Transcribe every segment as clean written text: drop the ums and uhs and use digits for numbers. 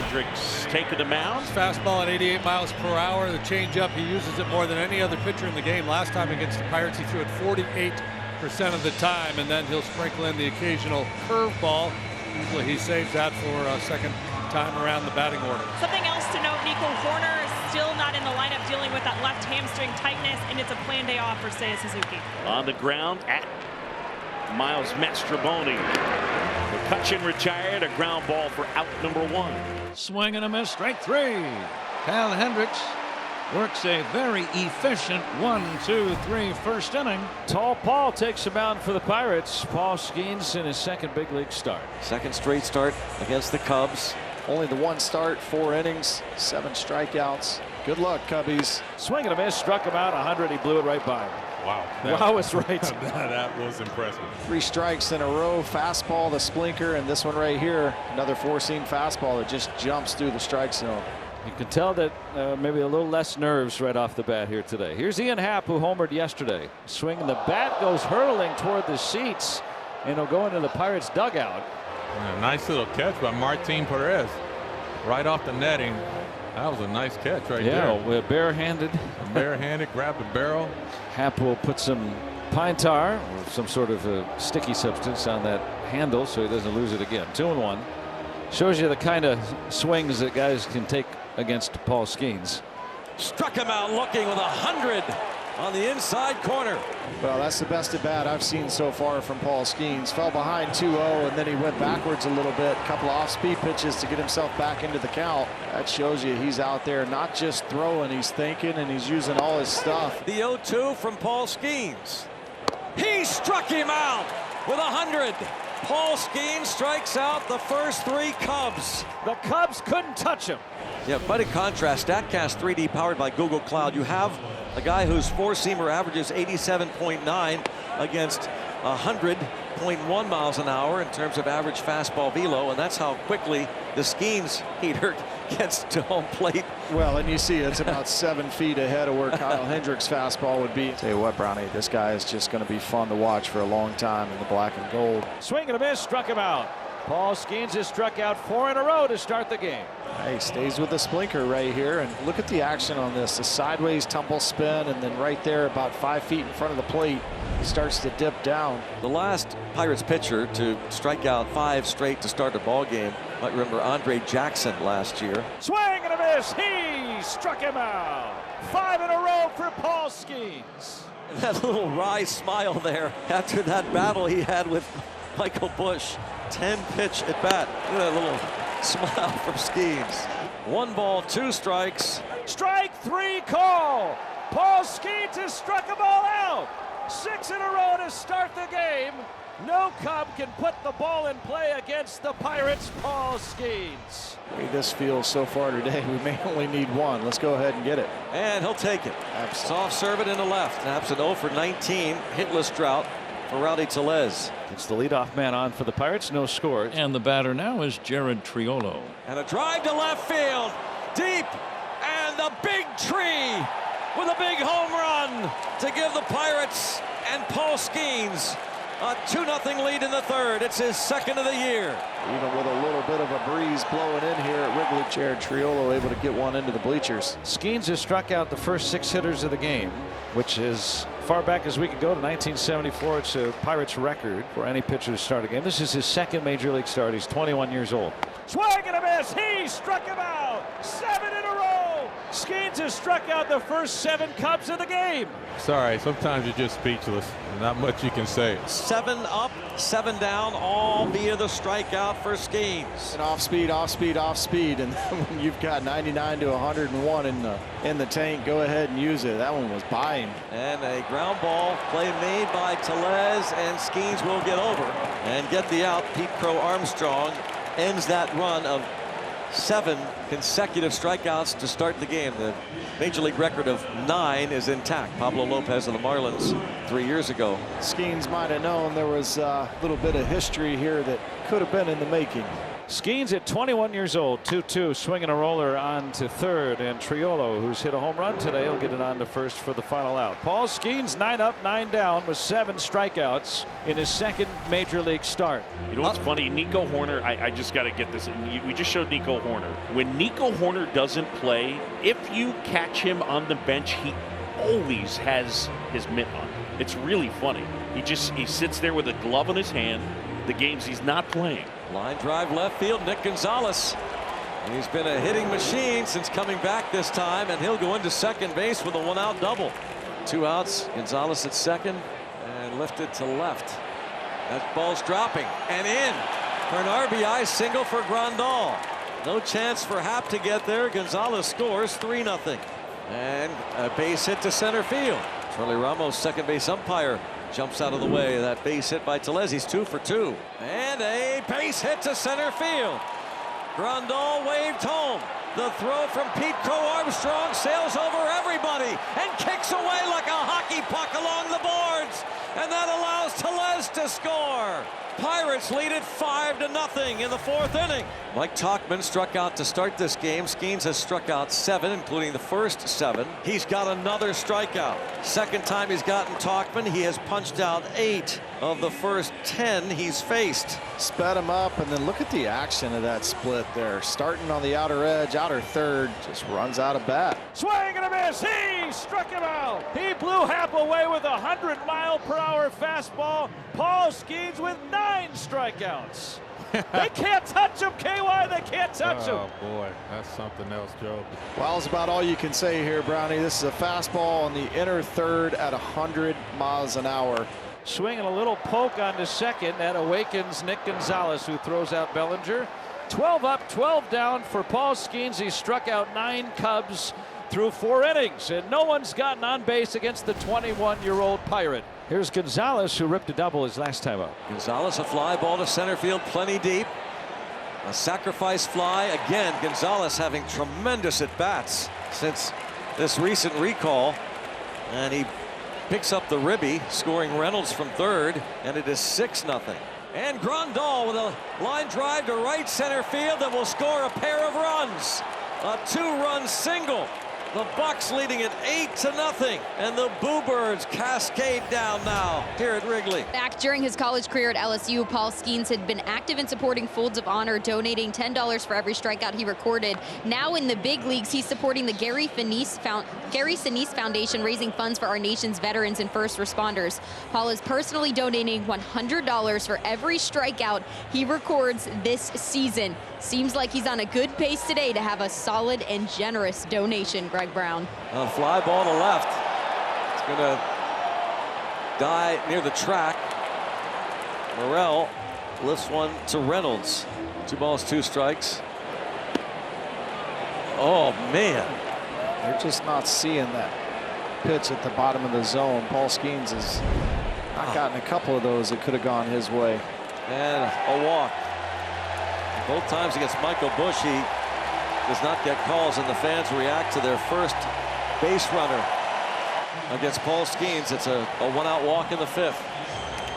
Hendricks taking the mound. Fastball at 88 miles per hour. The changeup, he uses it more than any other pitcher in the game. Last time against the Pirates, he threw it 48% of the time, and then he'll sprinkle in the occasional curveball. Usually he saves that for a second time around the batting order. Something else to note, Nico Horner is still not in the lineup dealing with that left hamstring tightness, and it's a planned day off for Seiya Suzuki. On the ground at Miles Mastrobuoni. McCutchen retired, a ground ball for out number 1. Swing and a miss, strike 3. Cal Hendricks works a very efficient 1-2-3 first inning. Tall Paul takes the mound for the Pirates. Paul Skenes in his second big league start. Second straight start against the Cubs. Only the 1 start, 4 innings, 7 strikeouts. Good luck, Cubbies. Swing and a miss, struck him out 100. He blew it right by him. Wow. Wow is right. That was impressive. 3 strikes in a row. Fastball, the splinker, and this one right here, another 4-seam fastball that just jumps through the strike zone. You can tell that maybe a little less nerves right off the bat here today. Here's Ian Happ, who homered yesterday. Swinging, the bat goes hurtling toward the seats, and he'll go into the Pirates dugout. A nice little catch by Martin Perez. Right off the netting. That was a nice catch right there. Yeah, barehanded. Barehanded, grabbed the barrel. Happ will put some pine tar or some sort of sticky substance on that handle so he doesn't lose it again. 2-1. Shows you the kind of swings that guys can take against Paul Skenes. Struck him out looking with 100 on the inside corner. Well, that's the best at bat I've seen so far from Paul Skenes. Fell behind 2-0, and then he went backwards a little bit. A couple of off-speed pitches to get himself back into the count. That shows you he's out there not just throwing, he's thinking, and he's using all his stuff. The 0-2 from Paul Skenes. He struck him out with 100. Paul Skenes strikes out the first 3 Cubs. The Cubs couldn't touch him. Yeah, quite a contrast. StatCast 3D powered by Google Cloud. You have a guy whose 4-seamer averages 87.9 against 100.1 miles an hour in terms of average fastball velo, and that's how quickly the Skenes heater gets to home plate. Well, and you see it's about 7 feet ahead of where Kyle Hendricks' fastball would be. Tell you what, Brownie, this guy is just going to be fun to watch for a long time in the black and gold. Swing and a miss, struck him out. Paul Skenes has struck out 4 in a row to start the game. He stays with the splinker right here, and look at the action on this. The sideways tumble spin, and then right there about 5 feet in front of the plate, he starts to dip down. The last Pirates pitcher to strike out 5 straight to start a ball game, might remember Andre Jackson last year. Swing and a miss. He struck him out. 5 in a row for Paul Skenes. And that little wry smile there after that battle he had with Michael Busch. 10-pitch at bat. Look at that little smile from Skenes. 1 ball, 2 strikes. Strike 3 call. Paul Skenes has struck them all out. 6 in a row to start the game. No Cub can put the ball in play against the Pirates. Paul Skenes. The way this feels so far today, we may only need 1. Let's go ahead and get it. And he'll take it. Soft serve it in the left. Taps an 0 for 19 hitless drought for Rowdy Tellez. It's the leadoff man on for the Pirates. No score. And the batter now is Jared Triolo. And a drive to left field. Deep. And the big tree with a big home run to give the Pirates and Paul Skenes a 2-0 lead in the 3rd. It's his 2nd of the year. Even with a little bit of a breeze blowing in here at Wrigley, Jared Triolo able to get one into the bleachers. Skenes has struck out the first 6 hitters of the game, which is far back as we could go to 1974. It's a Pirates record for any pitcher to start a game. This is his 2nd major league start. He's 21 years old. Swing and a miss. He struck him out. 7 in a row. Skenes has struck out the first 7 Cubs of the game. Sorry, sometimes you're just speechless. Not much you can say. 7 up, 7 down, all via the strikeout for Skenes. And off speed, off speed, off speed. And when you've got 99 to 101 in the tank, go ahead and use it. That one was by him. And a ground ball play made by Tellez, and Skenes will get over and get the out. Pete Crow Armstrong ends that run of 7 consecutive strikeouts to start the game. The major league record of 9 is intact. Pablo Lopez of the Marlins 3 years ago. Skenes might have known there was a little bit of history here that could have been in the making. Skenes at 21 years old, 2-2, swinging a roller on to third, and Triolo, who's hit a home run today, will get it on to first for the final out. Paul Skenes 9 up, 9 down with 7 strikeouts in his second major league start. You know what's funny? Nico Hoerner, I just got to get this. We just showed Nico Hoerner. When Nico Hoerner doesn't play, if you catch him on the bench, he always has his mitt on. It's really funny. He sits there with a glove in his hand the games he's not playing. Line drive left field, Nick Gonzalez. He's been a hitting machine since coming back this time, and he'll go into second base with a 1-out double. 2 outs, Gonzalez at second, and lifted to left. That ball's dropping and in for an RBI single for Grandal. No chance for Happ to get there. Gonzalez scores 3-0. And a base hit to center field. Charlie Ramos, second base umpire, jumps out of the way. That base hit by Tellez. He's 2 for 2. And a base hit to center field. Grandal waved home. The throw from Pete Crow Armstrong sails over everybody and kicks away like a hockey puck along the boards. And that allows Tellez to score. Pirates lead it 5-0 in the 4th inning. Mike Tauchman struck out to start this game. Skenes has struck out 7, including the first 7. He's got another strikeout. Second time he's gotten Tauchman. He has punched out 8 of the first 10 he's faced. Sped him up, and then look at the action of that split there. Starting on the outer edge, outer third, just runs out of bat. Swing and a miss. He struck him out. He blew Happ away with a 100-mile-per-hour fastball. Paul Skenes with 9 strikeouts. They can't touch him, KY. They can't touch him. Oh, boy. That's something else, Joe. Well, it's about all you can say here, Brownie. This is a fastball on the inner third at 100 miles an hour. Swinging a little poke onto second. That awakens Nick Gonzalez, who throws out Bellinger. 12 up, 12 down for Paul Skenes. He struck out 9 Cubs through 4 innings, and no one's gotten on base against the 21-year-old Pirate. Here's Gonzalez, who ripped a double his last time up. Gonzalez, a fly ball to center field, plenty deep. A sacrifice fly. Again, Gonzalez having tremendous at-bats since this recent recall. And he picks up the ribby, scoring Reynolds from third, and it is 6-0. And Grandal with a line drive to right center field that will score a pair of runs. A 2-run single. The Bucks leading it 8-0, and the Boo Birds cascade down now here at Wrigley. Back during his college career at LSU, Paul Skenes had been active in supporting Folds of Honor, donating $10 for every strikeout he recorded. Now in the big leagues, he's supporting the Gary Sinise Foundation, raising funds for our nation's veterans and first responders. Paul is personally donating $100 for every strikeout he records this season. Seems like he's on a good pace today to have a solid and generous donation, Greg Brown. A fly ball to left. It's going to die near the track. Morrell lifts one to Reynolds. 2 balls, 2 strikes. Oh, man. They're just not seeing that pitch at the bottom of the zone. Paul Skenes has not gotten a couple of those that could have gone his way. And a walk. Both times against Michael Busch, he does not get calls, and the fans react to their first base runner against Paul Skenes. It's a 1-out walk in the 5th.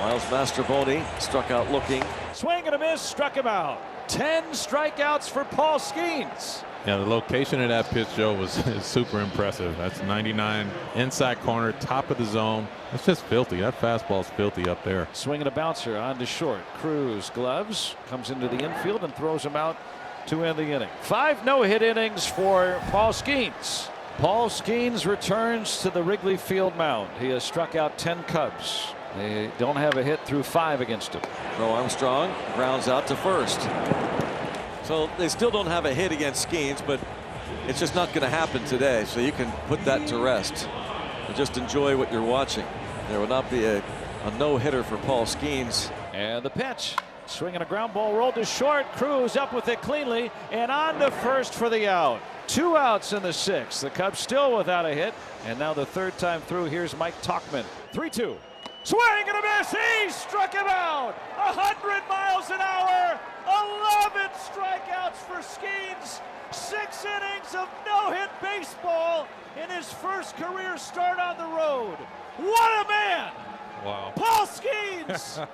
Miles Mastrobuoni struck out looking. Swing and a miss, struck him out. 10 strikeouts for Paul Skenes. Yeah, the location of that pitch, Joe, was super impressive. That's 99 inside corner, top of the zone. It's just filthy. That fastball's filthy up there. Swinging a bouncer on to short. Cruz gloves, comes into the infield and throws him out to end the inning. 5 no-hit innings for Paul Skenes. Paul Skenes returns to the Wrigley Field mound. He has struck out 10 Cubs. They don't have a hit through 5 against him. Crow Armstrong grounds out to first. So they still don't have a hit against Skenes, but it's just not going to happen today. So you can put that to rest and just enjoy what you're watching. There will not be a no-hitter for Paul Skenes. And the pitch. Swinging a ground ball rolled to short. Cruz up with it cleanly and on to first for the out. 2 outs in the 6th. The Cubs still without a hit. And now the 3rd time through. Here's Mike Tauchman. 3-2. Swing and a miss. He struck him out. 100 miles an hour. 11 strikeouts for Skenes. 6 innings of no-hit baseball in his first career start on the road. What a man! Wow. Paul Skenes!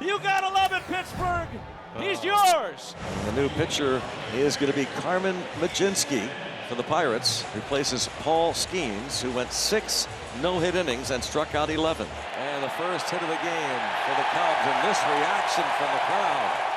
You gotta love it, Pittsburgh. He's yours. The new pitcher is going to be Carmen Majinski for the Pirates. Replaces Paul Skenes, who went 6 no-hit innings and struck out 11. And the first hit of the game for the Cubs, and this reaction from the crowd.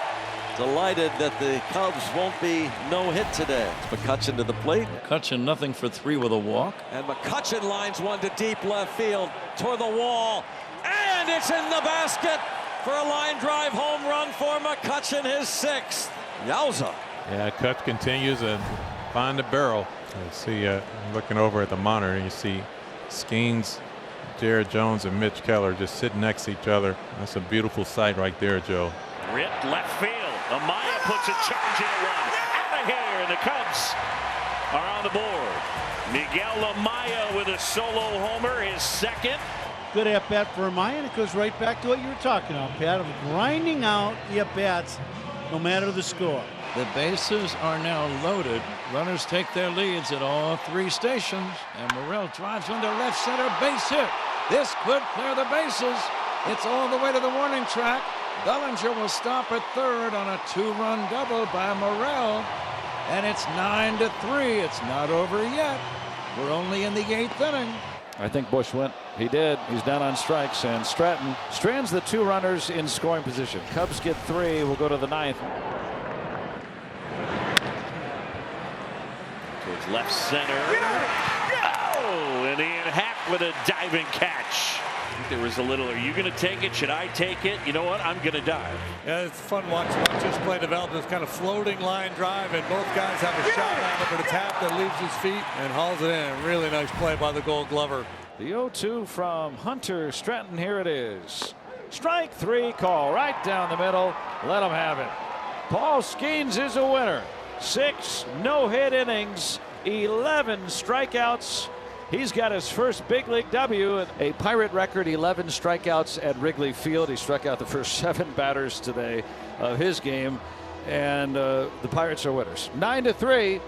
Delighted that the Cubs won't be no-hit today. McCutchen to the plate. McCutchen nothing for 3 with a walk. And McCutchen lines one to deep left field toward the wall. And it's in the basket for a line drive home run for McCutchen, his 6th. Yowza. Yeah, Kutch continues and find the barrel. You see, looking over at the monitor, you see Skenes, Jared Jones, and Mitch Keller just sitting next to each other. That's a beautiful sight right there, Joe. Ripped left field. Amaya puts a charge in a run. Out of here, and the Cubs are on the board. Miguel Amaya with a solo homer, his 2nd. Good at-bat for Amaya, and it goes right back to what you were talking about, Pat, of grinding out the at-bats no matter the score. The bases are now loaded. Runners take their leads at all 3 stations, and Morel drives into left center, base hit. This could clear the bases. It's all the way to the warning track. Bellinger will stop at 3rd on a 2-run double by Morel, and it's 9-3. It's not over yet. We're only in the 8th inning. I think Bush went. He did. He's down on strikes, and Stratton strands the 2 runners in scoring position. Cubs get 3. We'll go to the 9th. Towards left center. Oh, and Ian Happ with a diving catch. I think there was a little, are you going to take it? Should I take it? You know what? I'm going to dive. Yeah, it's fun watching this play develop. This kind of floating line drive, and both guys have a shot on it, but it's Happ that leaves his feet and hauls it in. Really nice play by the Gold Glover. The 0-2 from Hunter Stratton. Here it is. Strike 3 call right down the middle. Let him have it. Paul Skenes is a winner. 6 no-hit innings, 11 strikeouts. He's got his first big league W, a Pirate record 11 strikeouts at Wrigley Field. He struck out the first 7 batters today of his game, and the Pirates are winners 9-3.